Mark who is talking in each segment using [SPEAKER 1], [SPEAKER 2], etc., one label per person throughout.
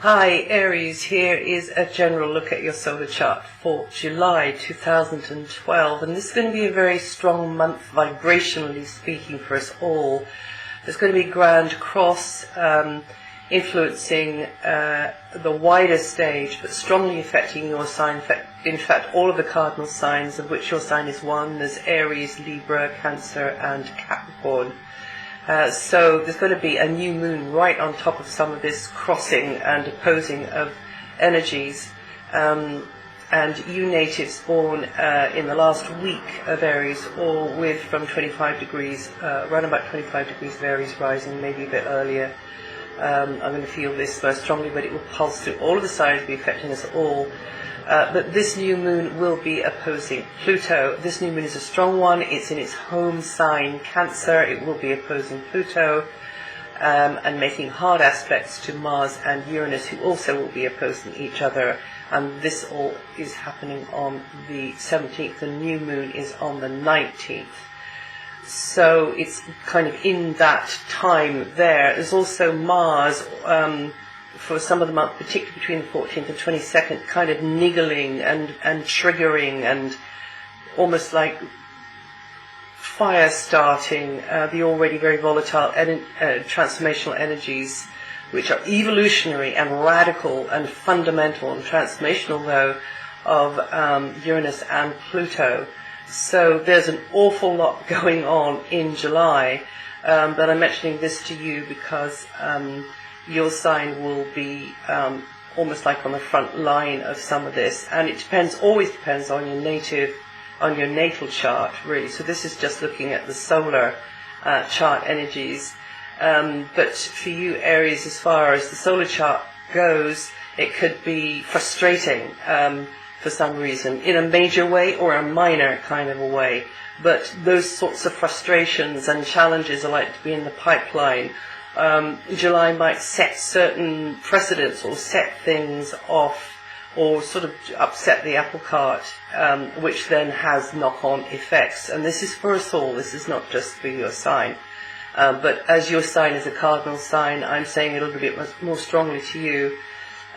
[SPEAKER 1] Hi Aries, here is a general look at your solar chart for July 2012, and this is going to be a very strong month vibrationally speaking for us all. There's going to be Grand Cross influencing the wider stage, but strongly affecting your sign. In fact, all of the cardinal signs, of which your sign is one. There's Aries, Libra, Cancer and Capricorn. So there's going to be a new moon right on top of some of this crossing and opposing of energies. And you natives born in the last week of Aries, or with from 25 degrees, around about 25 degrees of Aries rising, maybe a bit earlier. I'm going to feel this most strongly, but it will pulse through all of the signs, be affecting us all. But this new moon will be opposing Pluto. This new moon is a strong one. It's in its home sign, Cancer. It will be opposing Pluto and making hard aspects to Mars and Uranus, who also will be opposing each other. And this all is happening on the 17th. The new moon is on the 19th. So it's kind of in that time there. There's also Mars for some of the month, particularly between the 14th and 22nd, kind of niggling and triggering and almost like fire starting the already very volatile transformational energies, which are evolutionary and radical and fundamental and transformational, though, of Uranus and Pluto. So there's an awful lot going on in July, but I'm mentioning this to you because your sign will be almost like on the front line of some of this, and it always depends on your natal chart, really. So this is just looking at the solar chart energies. But for you, Aries, as far as the solar chart goes, it could be frustrating for some reason, in a major way or a minor kind of a way. But those sorts of frustrations and challenges are likely to be in the pipeline. July might set certain precedents or set things off or sort of upset the apple cart, which then has knock-on effects. And this is for us all. This is not just for your sign. But as your sign is a cardinal sign, I'm saying it a little bit more strongly to you.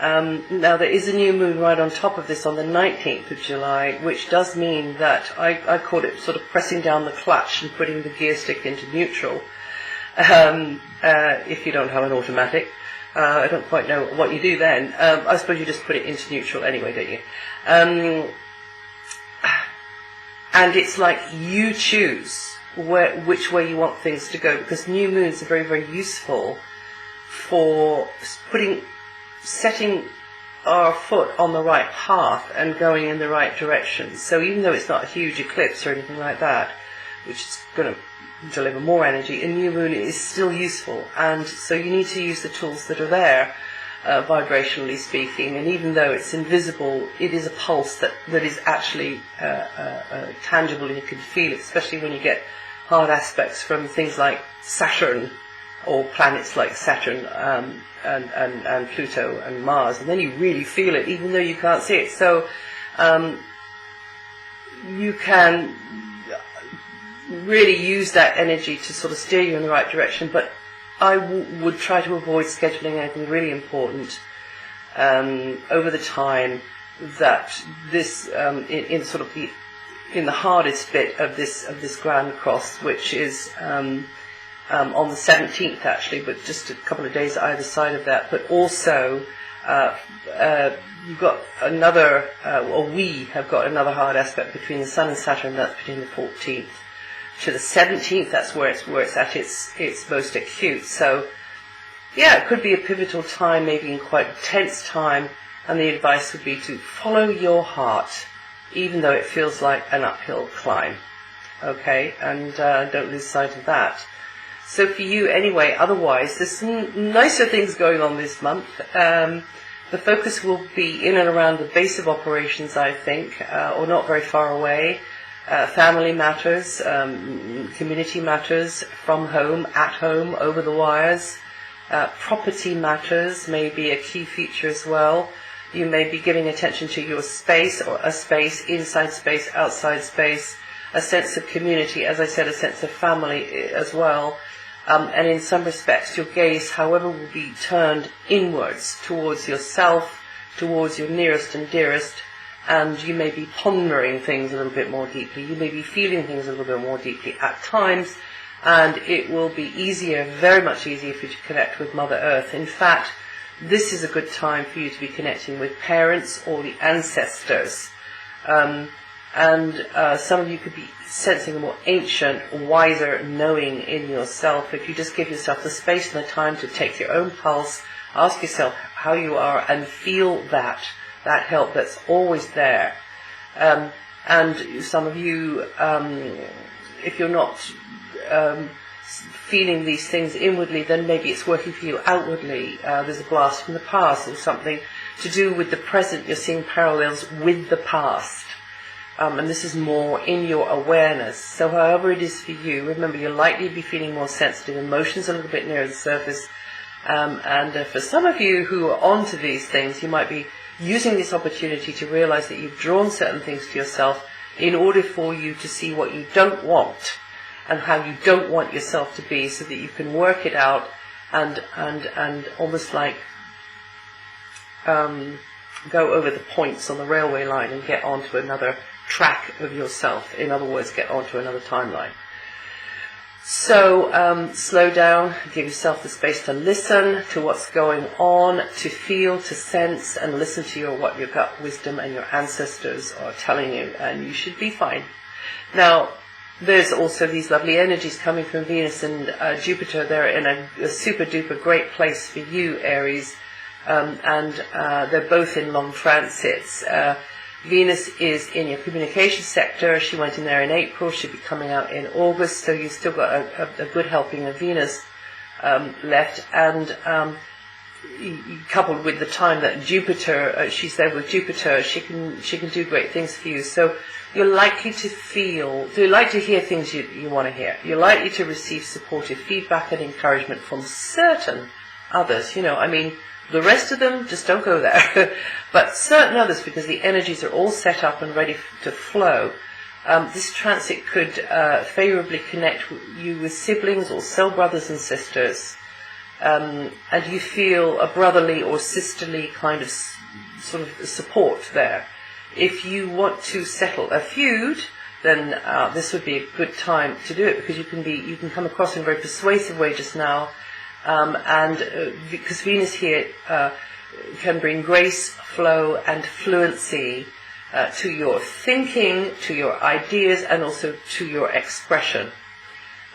[SPEAKER 1] Now, there is a new moon right on top of this on the 19th of July, which does mean that I call it sort of pressing down the clutch and putting the gear stick into neutral. If you don't have an automatic. I don't quite know what you do then. I suppose you just put it into neutral anyway, don't you? And it's like you choose which way you want things to go, because new moons are very, very useful for setting our foot on the right path and going in the right direction. So even though it's not a huge eclipse or anything like that, which is going to deliver more energy, a new moon is still useful, and so you need to use the tools that are there, vibrationally speaking. And even though it's invisible, it is a pulse that is actually tangible, and you can feel it, especially when you get hard aspects from things like Saturn or planets like Saturn and Pluto and Mars, and then you really feel it even though you can't see it. So you can really use that energy to sort of steer you in the right direction, but I would try to avoid scheduling anything really important over the time that this in sort of in the hardest bit of this Grand Cross, which is on the 17th actually, but just a couple of days either side of that. But also you've got another, or we have got another hard aspect between the Sun and Saturn. That's between the 14th to the 17th. That's where it's at its most acute. So yeah, it could be a pivotal time, maybe in quite a tense time, and the advice would be to follow your heart, even though it feels like an uphill climb. Okay, and don't lose sight of that. So for you anyway, otherwise, there's some nicer things going on this month. The focus will be in and around the base of operations, I think, or not very far away. Family matters, community matters, from home, at home, over the wires. Property matters may be a key feature as well. You may be giving attention to your space, or a space, inside space, outside space, a sense of community, as I said, a sense of family as well. And in some respects, your gaze, however, will be turned inwards towards yourself, towards your nearest and dearest, and you may be pondering things a little bit more deeply. You may be feeling things a little bit more deeply at times, and it will be easier, very much easier for you to connect with Mother Earth. In fact, this is a good time for you to be connecting with parents or the ancestors. Some of you could be sensing a more ancient, wiser knowing in yourself. If you just give yourself the space and the time to take your own pulse, ask yourself how you are and feel that help that's always there. And some of you, if you're not feeling these things inwardly, then maybe it's working for you outwardly. There's a blast from the past or something to do with the present. You're seeing parallels with the past. And this is more in your awareness. So however it is for you, remember you're likely to be feeling more sensitive, emotions a little bit nearer the surface. For some of you who are onto these things, you might be using this opportunity to realize that you've drawn certain things to yourself in order for you to see what you don't want and how you don't want yourself to be, so that you can work it out and almost like go over the points on the railway line and get onto another track of yourself. In other words, get onto another timeline. So slow down, give yourself the space to listen to what's going on, to feel, to sense, and listen to what your gut wisdom and your ancestors are telling you, and you should be fine. Now, there's also these lovely energies coming from Venus and Jupiter. They're in a super duper great place for you, Aries, and they're both in long transits. Venus is in your communication sector. She went in there in April. She'll be coming out in August. So you've still got a good helping of Venus left. And coupled with the time that Jupiter, she's there with Jupiter, she can do great things for you. So you're likely to hear things you want to hear. You're likely to receive supportive feedback and encouragement from certain others. The rest of them, just don't go there. But certain others, because the energies are all set up and ready to flow, this transit could favorably connect you with siblings or soul brothers and sisters. And you feel a brotherly or sisterly kind of sort of support there. If you want to settle a feud, then this would be a good time to do it, because you can come across in a very persuasive way just now. Because Venus here can bring grace, flow, and fluency to your thinking, to your ideas, and also to your expression.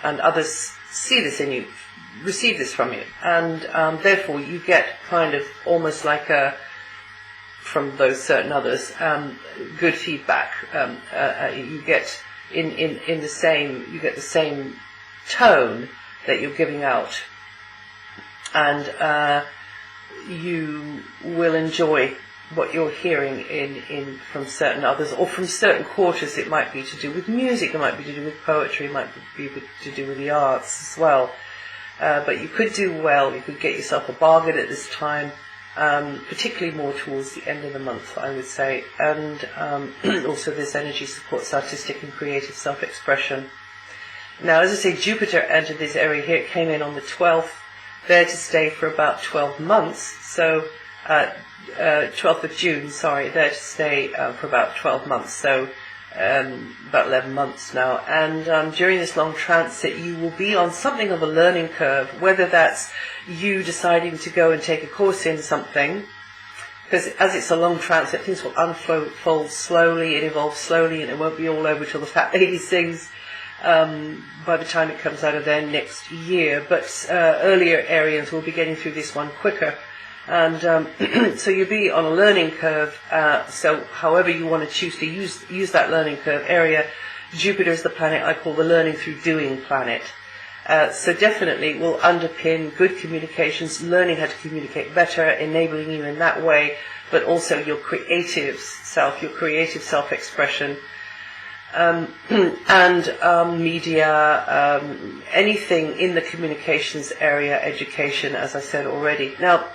[SPEAKER 1] And others see this in you, receive this from you, and therefore you get kind of almost like from those certain others, good feedback. You get in the same tone that you're giving out. And you will enjoy what you're hearing in from certain others, or from certain quarters. It might be to do with music, it might be to do with poetry, it might be to do with the arts as well. But you could do well, you could get yourself a bargain at this time, particularly more towards the end of the month, I would say. And also this energy supports artistic and creative self-expression. Now, as I say, Jupiter entered this area here. It came in on the 12th. There to stay for about 12 months, so 12th of June, there to stay for about 12 months, so about 11 months now. And during this long transit, you will be on something of a learning curve, whether that's you deciding to go and take a course in something, because as it's a long transit, things will unfold slowly, it evolves slowly, and it won't be all over till the fat lady sings. By the time it comes out of there next year, but earlier Arians will be getting through this one quicker, and so you'll be on a learning curve. So however you want to choose to use that learning curve area, Jupiter is the planet I call the learning through doing planet. So definitely will underpin good communications, learning how to communicate better, enabling you in that way, but also your creative self-expression. Media, anything in the communications area, education, as I said already. Now,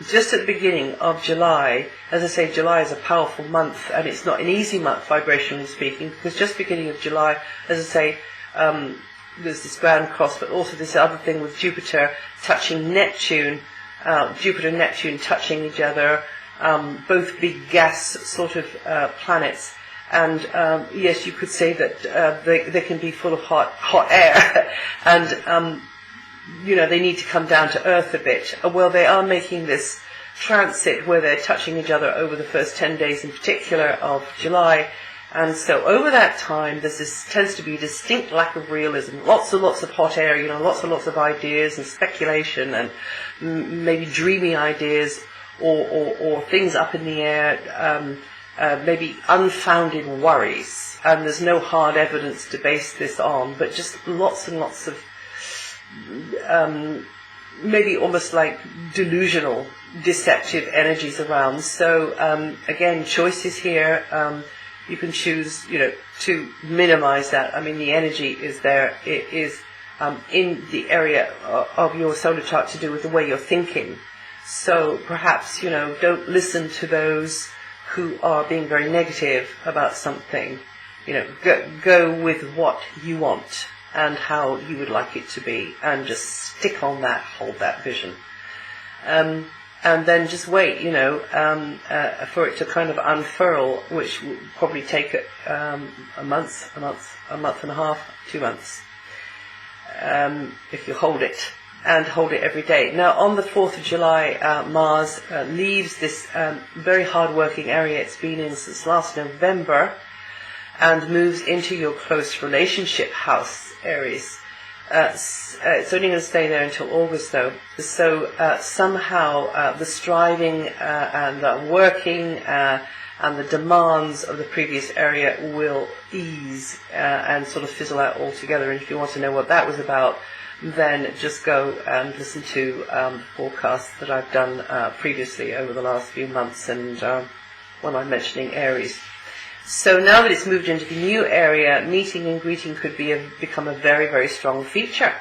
[SPEAKER 1] just at the beginning of July, as I say, July is a powerful month, and it's not an easy month, vibrationally speaking, because just beginning of July, as I say, there's this grand cross, but also this other thing with Jupiter touching Neptune, Jupiter and Neptune touching each other, both big gas sort of planets. And yes, you could say that they can be full of hot air, and they need to come down to earth a bit. Well, they are making this transit where they're touching each other over the first 10 days in particular of July. And so over that time, tends to be a distinct lack of realism, lots and lots of hot air, lots and lots of ideas and speculation and maybe dreamy ideas or things up in the air, maybe unfounded worries. And there's no hard evidence to base this on, but just lots and lots of maybe almost like delusional, deceptive energies around. So again, choices here. You can choose, to minimize that. I mean, the energy is there. It is in the area of your solar chart to do with the way you're thinking. So perhaps, don't listen to those who are being very negative about something. Go with what you want and how you would like it to be, and just stick on that, hold that vision. And then just wait, for it to kind of unfurl, which will probably take a month and a half, 2 months, if you hold it, and hold it every day. Now, on the 4th of July, Mars leaves this very hard-working area it's been in since last November, and moves into your close relationship house, Aries. It's only going to stay there until August, though. So somehow the striving and the working and the demands of the previous area will ease and sort of fizzle out altogether. And if you want to know what that was about, then just go and listen to the forecasts that I've done previously over the last few months, and when I'm mentioning Aries. So now that it's moved into the new area, meeting and greeting could become a very, very strong feature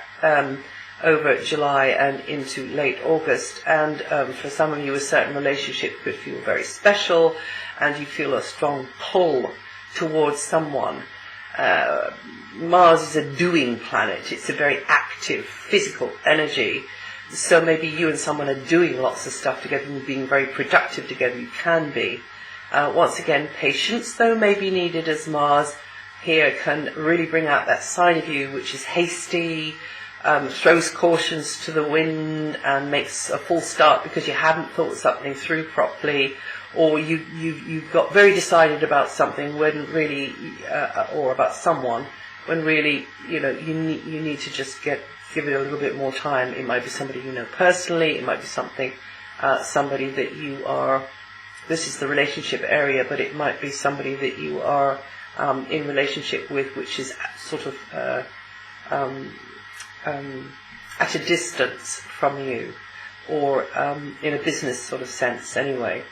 [SPEAKER 1] over July and into late August. And for some of you, a certain relationship could feel very special, and you feel a strong pull towards someone. Mars is a doing planet. It's a very active, physical energy. So maybe you and someone are doing lots of stuff together and being very productive together. You can be. Once again, patience, though, may be needed, as Mars here can really bring out that side of you which is hasty, throws cautions to the wind and makes a false start because you haven't thought something through properly, or you've got very decided about something when really, or about someone, when really, you need to just give it a little bit more time. It might be somebody you know personally, it might be somebody that you are. This is the relationship area, but it might be somebody that you are in relationship with, which is sort of at a distance from you, or in a business sort of sense anyway.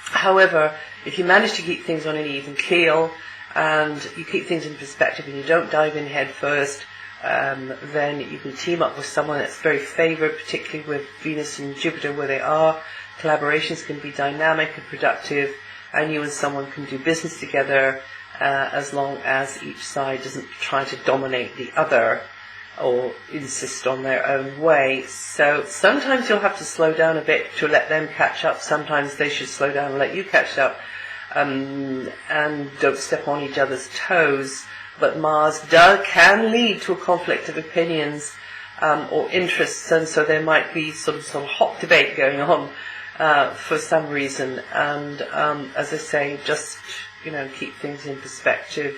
[SPEAKER 1] However, if you manage to keep things on an even keel, and you keep things in perspective and you don't dive in head first, then you can team up with someone that's very favoured, particularly with Venus and Jupiter where they are. Collaborations can be dynamic and productive, and you and someone can do business together as long as each side doesn't try to dominate the other or insist on their own way. So sometimes you'll have to slow down a bit to let them catch up. Sometimes they should slow down and let you catch up, and don't step on each other's toes. But Mars can lead to a conflict of opinions or interests, and so there might be sort of hot debate going on for some reason. And as I say, just keep things in perspective.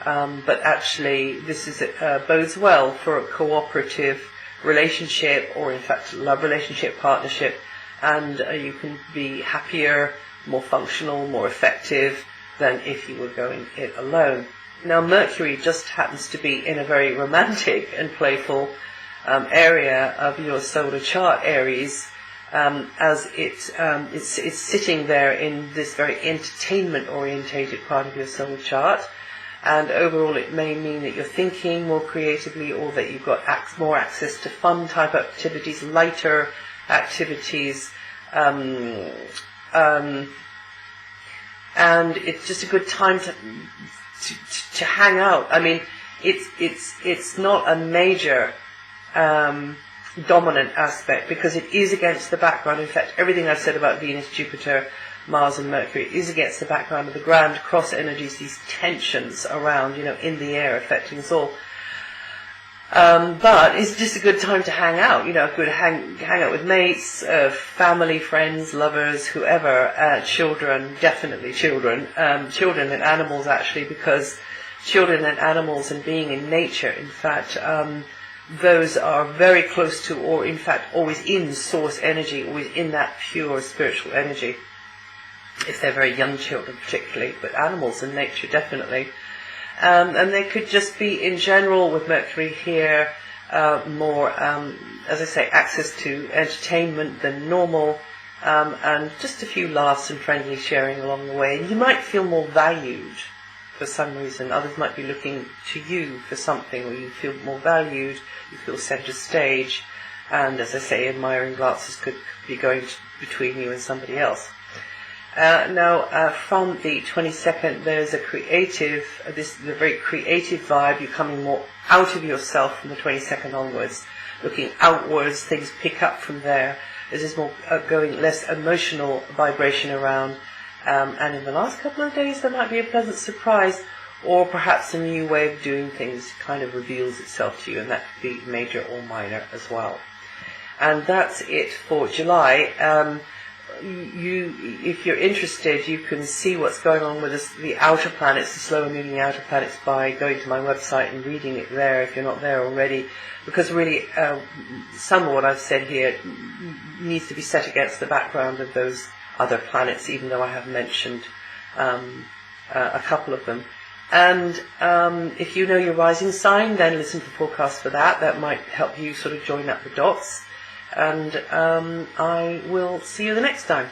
[SPEAKER 1] But actually, this bodes well for a cooperative relationship, or in fact, love relationship, partnership, and you can be happier, more functional, more effective than if you were going it alone. Now, Mercury just happens to be in a very romantic and playful area of your solar chart, Aries, as it's sitting there in this very entertainment-orientated part of your solar chart. And overall, it may mean that you're thinking more creatively, or that you've got more access to fun type activities, lighter activities, and it's just a good time to hang out. I mean, it's not a major dominant aspect, because it is against the background. In fact, everything I've said about Venus, Jupiter, Mars and Mercury is against the background of the grand cross energies, these tensions around, in the air affecting us all. But it's just a good time to hang out, good hang out with mates, family, friends, lovers, whoever, children, definitely children, children and animals actually, because children and animals and being in nature, in fact, those are very close to, or in fact always in source energy, always in that pure spiritual energy, if they're very young children particularly, but animals in nature definitely. And they could just be, in general, with Mercury here, more, as I say, access to entertainment than normal, and just a few laughs and friendly sharing along the way. And you might feel more valued for some reason. Others might be looking to you for something, or you feel more valued, you feel centre stage, and, as I say, admiring glances could be going between you and somebody else. Now, from the 22nd, there's a very creative vibe. You're coming more out of yourself from the 22nd onwards, looking outwards. Things pick up from there. There's this more going less emotional vibration around. And in the last couple of days, there might be a pleasant surprise, or perhaps a new way of doing things kind of reveals itself to you, and that could be major or minor as well. And that's it for July. If you're interested, you can see what's going on with the outer planets, the slower moving outer planets, by going to my website and reading it there if you're not there already, because really some of what I've said here needs to be set against the background of those other planets, even though I have mentioned a couple of them. And if you know your rising sign, then listen to the forecast for that. That might help you sort of join up the dots. And I will see you the next time.